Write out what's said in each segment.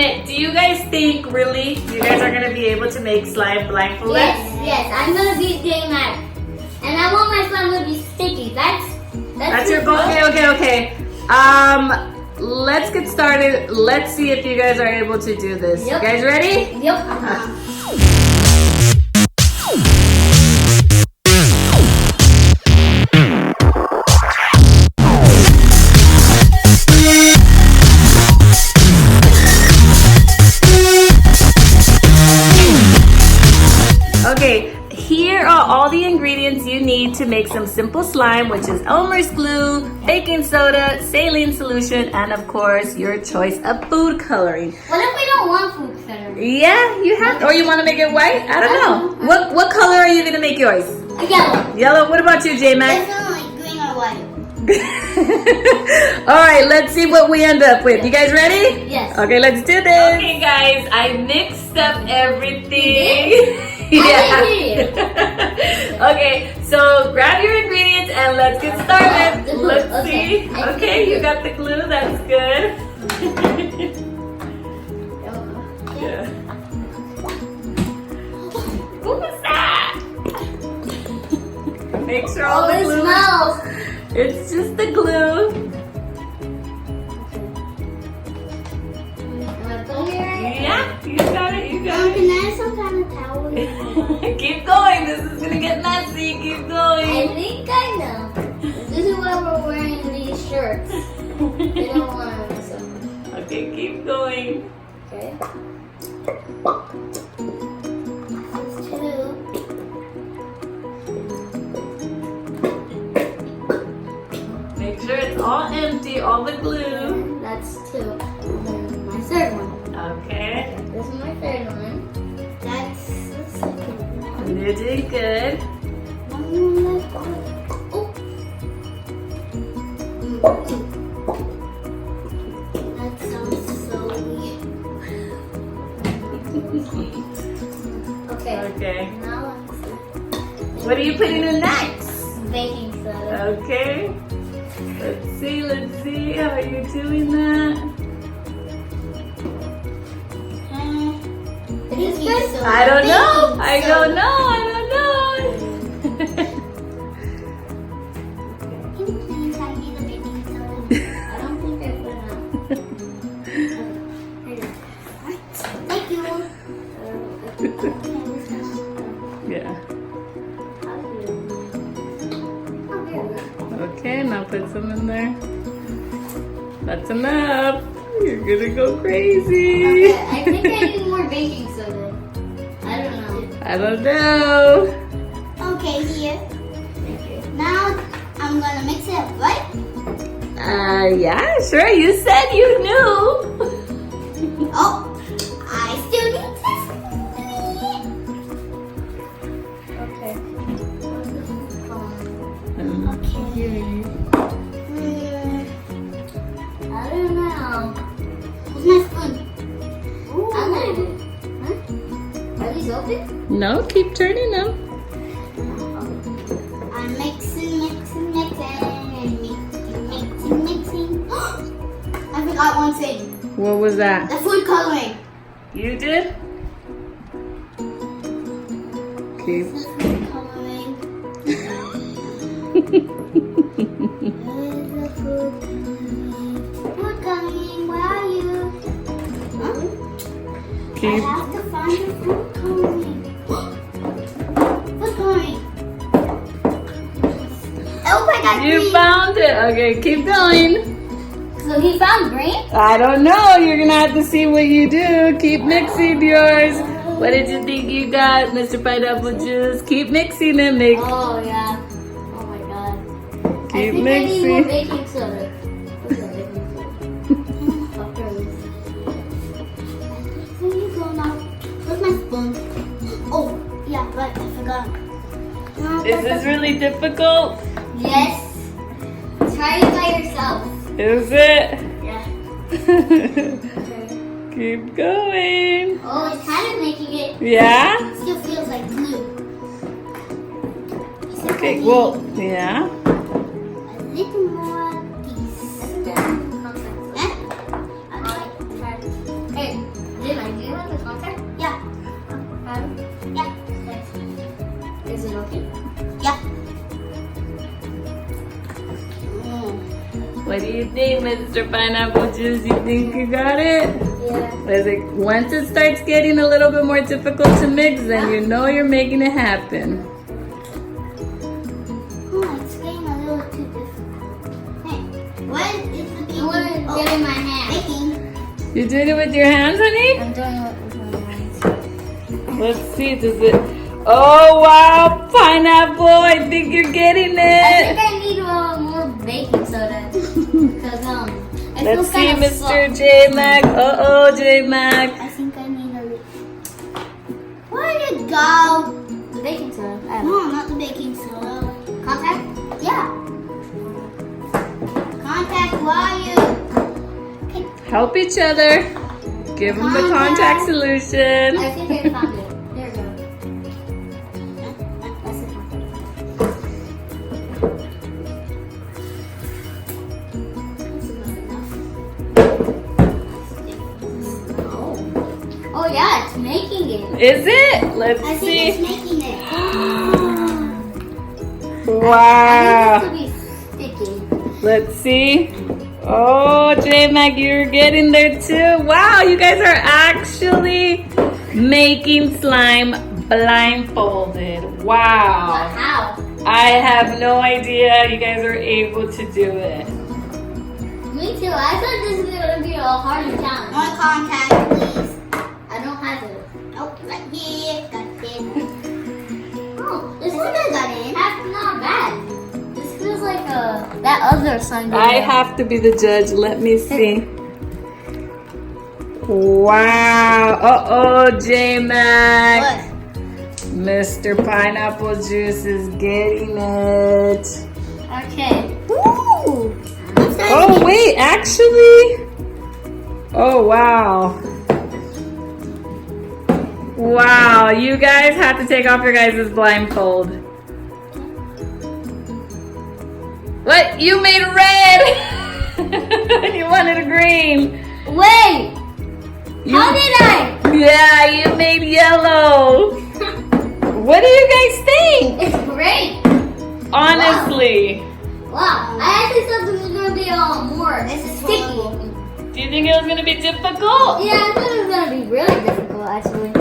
Okay, do you guys think really you guys are gonna be able to make slime blindfolded? Yes, I'm gonna be doing that. And I want my slime to be sticky. That's your goal? Okay. Let's get started. Let's see if you guys are able to do this. Yep. You guys ready? Yep. Okay, here are all the ingredients you need to make some simple slime, which is Elmer's glue, baking soda, saline solution, and of course, your choice of food coloring. What if we don't want food coloring? Yeah, you have, or you want to make it white? I don't know. What color are you gonna make yours? Yellow. Yellow. What about you, J-Mac? Definitely green or white. All right, let's see what we end up with. You guys ready? Yes. Okay, let's do this. Okay, guys, I mixed up everything. Yeah. Okay, so grab your ingredients and let's get started. Let's see. Okay, you got the glue. That's good. Yeah. What was that? Make sure all the glue. Smells. It's just the glue. Yeah, you got it. Can I have some kind of towel? Keep going. This is gonna get messy. Keep I going. think I know. This is why we're wearing these shirts. They don't want to mess up. Okay, keep going. Okay. That's two. Make sure it's all empty, all the glue. That's two. And then my third one. Okay. This is my third one. That's the second one. You're doing good. One more left. Oh. That sounds so weird. Okay. Okay. Now What are you putting in next? baking soda. Okay. Let's see. How are you doing that? I I don't know. I don't know. Can you please hand me the baking soda? I don't think I put enough. Here you go. Thank you. Yeah. Oh, Okay, now put some in there. That's enough. You're gonna go crazy. okay, I think I need more baking soda. I don't know. Okay, here. Thank you. Now I'm gonna mix it up, right? Yeah, sure. You said you knew. Oh, I still need this. Okay. I don't know. Where's my spoon? I'm gonna do it. Huh? Are these open? No, keep turning them. I'm mixing. I forgot one thing. What was that? The food coloring. You did? Keep. The food coloring. Where's the food coloring? Food coloring, where are you? Huh? I Keep. have to find the food coloring. Food coloring. Oh my god, You green. found it. Okay, keep going. So he found green? I don't know. You're gonna have to see what you do. Keep mixing yours. What did you think you got, Mr. Pineapple Juice? Keep mixing it, Mick. Oh yeah. Oh my god. Keep I think I need more mixing. baking soda. Where's the baking soda? Oh, here it is. There you go now. Where's my spoon? Oh, yeah, right, I forgot. Is this really difficult? Yes. Try it by yourself. Is it? Yeah. Keep going. Oh, it's kind of making it. Yeah? Still feels like glue. Okay, well, yeah. A little more piece. Hey, What do you think, Mr. Pineapple Juice? You think you got it? Yeah. Once it starts getting a little bit more difficult to mix, then you know you're making it happen. Oh, it's getting a little too difficult. Hey, what is the baking? I want to get in my hand. Baking. You doing it with your hands, honey? I'm doing it with my hands. Let's see, does it... Oh, wow, Pineapple, I think you're getting I it. think I need more baking soda. Because, Let's see, Mr. J-Mac. Uh-oh, J-Mac. I think I need a little... Where did it go? The baking soda. No, not the baking soda. Contact? Yeah. Contact wire. Help each other. Give them the contact solution. I think I found it. There we go. That's the contact. Oh yeah, it's making it. Is it? Let's I think see. it's making it. Wow. I think this will be sticky. Let's see. Oh, J-Mac, you're getting there too. Wow, you guys are actually making slime blindfolded. Wow. How? I have no idea you guys are able to do it. Me too. I thought this was going to be a harder challenge. One contact, please. I don't have it. Oh, right here. Got it. Oh, this one got in. That's not bad. This feels like that other slime. I have to be the judge. Let me see. Wow. Uh-oh, J-Mac. What? Mr. Pineapple Juice is getting it. Okay. Woo! Oh, wait, actually? Oh, wow. Wow, you guys have to take off your guys' blindfold. What? You made red! You wanted a green. Wait! How did I? Yeah, you made yellow. What do you guys think? It's great. Honestly. Wow. I actually thought this was going to be more sticky. Do you think it was going to be difficult? Yeah, I thought it was going to be really difficult, actually.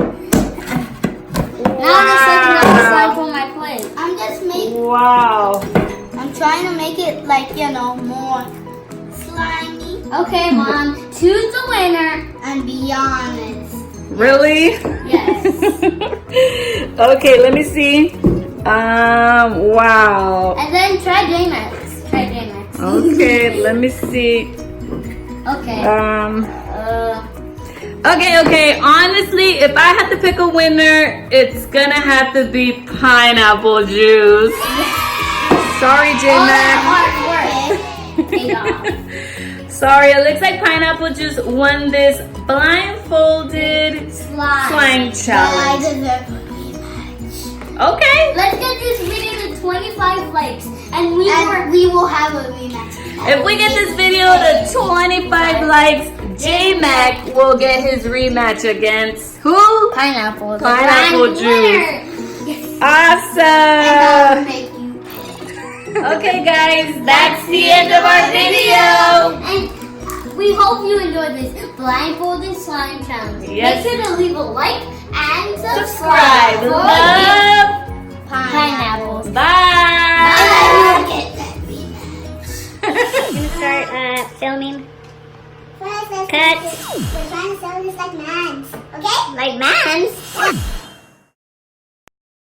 Now I'm just looking at the slime for my plate. I'm just making... Wow. I'm trying to make it like, more slimy. Okay, Mom. Choose the winner and be honest. Really? Yes. Okay, let me see. Wow. And then try J-Max. Try J-Max. Okay, let me see. Okay. Okay. Honestly, if I had to pick a winner, it's gonna have to be Pineapple Juice. Sorry, J-Mac. Hard work. Paid off. Sorry, it looks like Pineapple Juice won this blindfolded slime challenge. I deserve a rematch. Okay. Let's get this video to 25 likes, and we will have a rematch. If we get this video to 25 likes, J-Mac will get his rematch against who? Pineapple. Pineapple Juice. Awesome. Okay, guys, that's the end of our video. And we hope you enjoyed this blindfolded slime challenge. Yes. Make sure to leave a like and Subscribe. subscribe. Love Pineapples. Bye. I'm gonna start filming. Cut. We're trying to sell this like mans, okay? Like mans.